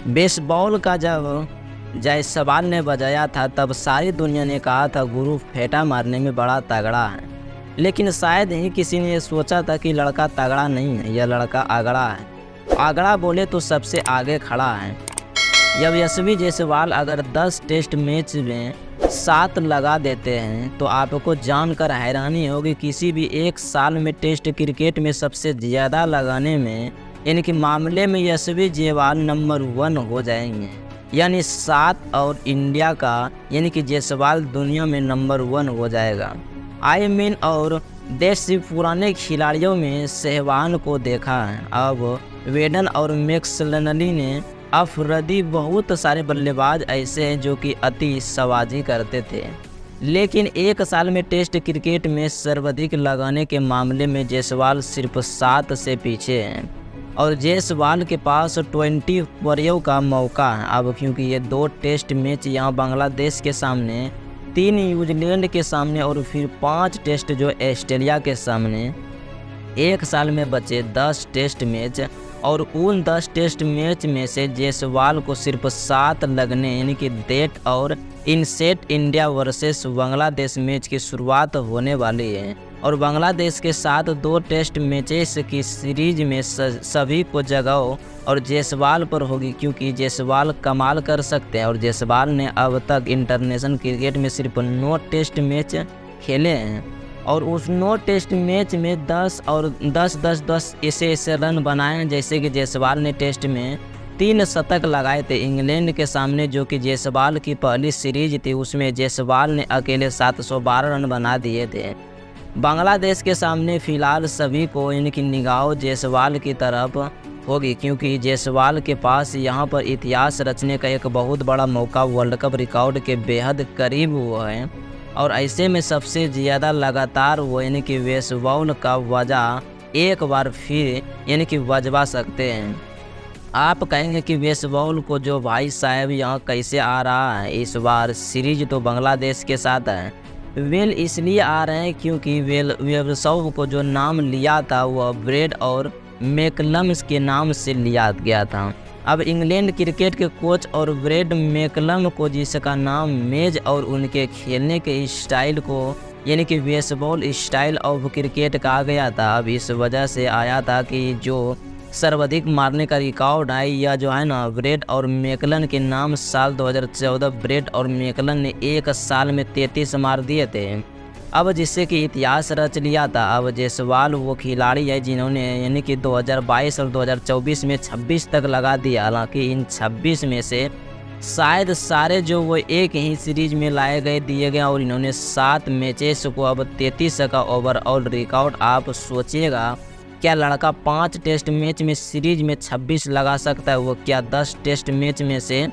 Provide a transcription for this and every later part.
Baseball का जब जायसवाल ने बजाया था तब सारी दुनिया ने कहा था गुरु फेटा मारने में बड़ा तगड़ा है। लेकिन शायद ही किसी ने सोचा था कि लड़का तगड़ा नहीं है, यह लड़का आगड़ा है। आगड़ा बोले तो सबसे आगे खड़ा है। यशस्वी जायसवाल अगर 10 टेस्ट मैच में 7 लगा देते हैं तो आपको जानकर हैरानी होगी किसी भी एक साल में टेस्ट क्रिकेट में सबसे ज़्यादा लगाने में यानी कि मामले में यशस्वी जायसवाल नंबर 1 हो जाएंगे। यानी 7 और इंडिया का यानी कि जायसवाल दुनिया में नंबर 1 हो जाएगा। और देश से पुराने खिलाड़ियों में सहवाग को देखा है। अब वेडन और मैक्सवेल ने अफरीदी बहुत सारे बल्लेबाज ऐसे हैं जो कि अति सवाजी करते थे, लेकिन एक साल में टेस्ट क्रिकेट में सर्वाधिक लगाने के मामले में जायसवाल सिर्फ 7 से पीछे हैं। और जायसवाल के पास 20 प्रयोग का मौका है। अब क्योंकि ये 2 टेस्ट मैच यहाँ बांग्लादेश के सामने, 3 न्यूजीलैंड के सामने और फिर 5 टेस्ट जो ऑस्ट्रेलिया के सामने, एक साल में बचे 10 टेस्ट मैच और उन 10 टेस्ट मैच में से जायसवाल को सिर्फ 7 लगने यानी कि डेट और इनसेट इंडिया वर्सेस बांग्लादेश मैच की शुरुआत होने वाली है। और बांग्लादेश के साथ 2 टेस्ट मैचेस की सीरीज में सभी को जगह और जायसवाल पर होगी, क्योंकि जायसवाल कमाल कर सकते हैं। और जायसवाल ने अब तक इंटरनेशनल क्रिकेट में सिर्फ 9 टेस्ट मैच खेले हैं और उस 9 टेस्ट मैच में 10 और 10 ऐसे रन बनाए हैं। जैसे कि जायसवाल ने टेस्ट में 3 शतक लगाए थे इंग्लैंड के सामने, जो कि जायसवाल की पहली सीरीज थी। उसमें जायसवाल ने अकेले 712 रन बना दिए थे। बांग्लादेश के सामने फ़िलहाल सभी को इनकी निगाह जायसवाल की तरफ होगी, क्योंकि जायसवाल के पास यहां पर इतिहास रचने का एक बहुत बड़ा मौका वर्ल्ड कप रिकॉर्ड के बेहद करीब हुआ है। और ऐसे में सबसे ज़्यादा लगातार वो यानी कि बेसबॉल का वजह एक बार फिर यानी कि बजवा सकते हैं। आप कहेंगे कि बेसबॉल को जो भाई साहब यहाँ कैसे आ रहा है, इस बार सीरीज तो बांग्लादेश के साथ है। इसलिए आ रहे हैं क्योंकि बेसबॉल को जो नाम लिया था वह ब्रेड और मैकलम के नाम से लिया गया था। अब इंग्लैंड क्रिकेट के कोच और ब्रेड मैकलम को, जिसका नाम मेज और उनके खेलने के स्टाइल को यानी कि बेसबॉल स्टाइल ऑफ क्रिकेट कहा गया था। अब इस वजह से आया था कि जो सर्वाधिक मारने का रिकॉर्ड है या जो है ना ब्रेड और मैकलन के नाम साल 2014 ब्रेड और मैकलन ने एक साल में 33 मार दिए थे। अब जिससे कि इतिहास रच लिया था। अब जायसवाल वो खिलाड़ी है जिन्होंने यानी कि 2022 और 2024 में 26 तक लगा दिया। हालांकि इन 26 में से शायद सारे जो वो एक ही सीरीज में लाए गए दिए गए और इन्होंने 7 मैचेस को अब 33 का ओवरऑल रिकॉर्ड। आप सोचिएगा क्या लड़का 5 टेस्ट मैच में सीरीज में 26 लगा सकता है, वो क्या 10 टेस्ट मैच में से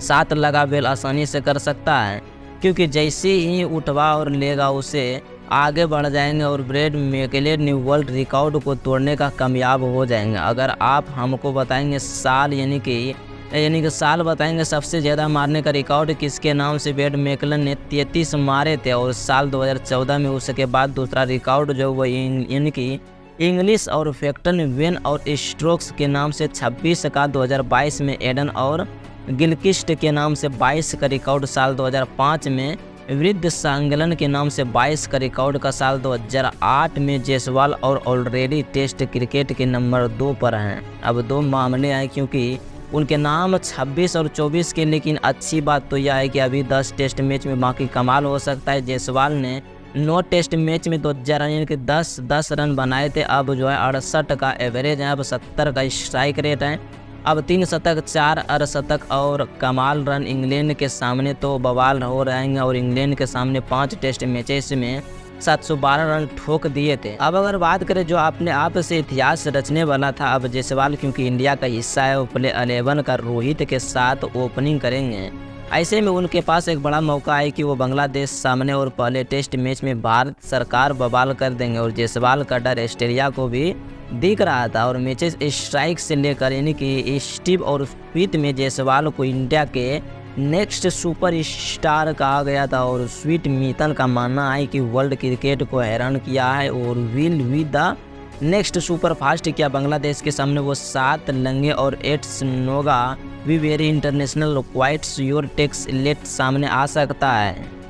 7 लगा बेल आसानी से कर सकता है। क्योंकि जैसे ही उठवा और लेगा उसे आगे बढ़ जाएंगे और ब्रेड मैकलन ने वर्ल्ड रिकॉर्ड को तोड़ने का कामयाब हो जाएंगे। अगर आप हमको बताएंगे साल यानी कि साल बताएंगे सबसे ज़्यादा मारने का रिकॉर्ड किसके नाम से, ब्रेड मैकलन ने 33 मारे थे और साल 2014 में उसके बाद दूसरा रिकॉर्ड जो वो यानी कि इंग्लिश और फैक्टन वेन और स्ट्रोक्स के नाम से 26 का 2022 में एडन और गिलक्रिस्ट के नाम से 22 का रिकॉर्ड साल 2005 में, वृद्ध सांगलन के नाम से 22 का रिकॉर्ड का साल 2008 में जायसवाल और ऑलरेडी टेस्ट क्रिकेट के नंबर 2 पर हैं। अब 2 मामले हैं क्योंकि उनके नाम 26 और 24 के, लेकिन अच्छी बात तो यह है कि अभी 10 टेस्ट मैच में बाकी कमाल हो सकता है। जायसवाल ने 9 टेस्ट मैच में 2000 यानी कि 10 रन बनाए थे। अब जो है 68 का एवरेज है, अब 70 का स्ट्राइक रेट है। अब 3 शतक 4 अर्धशतक और कमाल रन इंग्लैंड के सामने तो बवाल हो रहेंगे। और इंग्लैंड के सामने 5 टेस्ट मैचेस में 712 रन ठोक दिए थे। अब अगर बात करें जो अपने आप से इतिहास रचने वाला था, अब जायसवाल क्योंकि इंडिया का हिस्सा है, वो प्ले 11 का रोहित के साथ ओपनिंग करेंगे। ऐसे में उनके पास एक बड़ा मौका है कि वो बांग्लादेश सामने और पहले टेस्ट मैच में भारत सरकार बवाल कर देंगे। और जायसवाल का डर ऑस्ट्रेलिया को भी दिख रहा था। और मैचेस स्ट्राइक से लेकर यानी कि स्टीव और स्मिथ में जायसवाल को इंडिया के नेक्स्ट सुपर स्टार कहा गया था। और स्मिथ मित्तल का मानना है कि वर्ल्ड क्रिकेट को हैरान किया है और will be the next super fast. क्या बांग्लादेश के सामने वो 7 लंगे और 8 नोगा we very international quites your takes late सामने आ सकता है।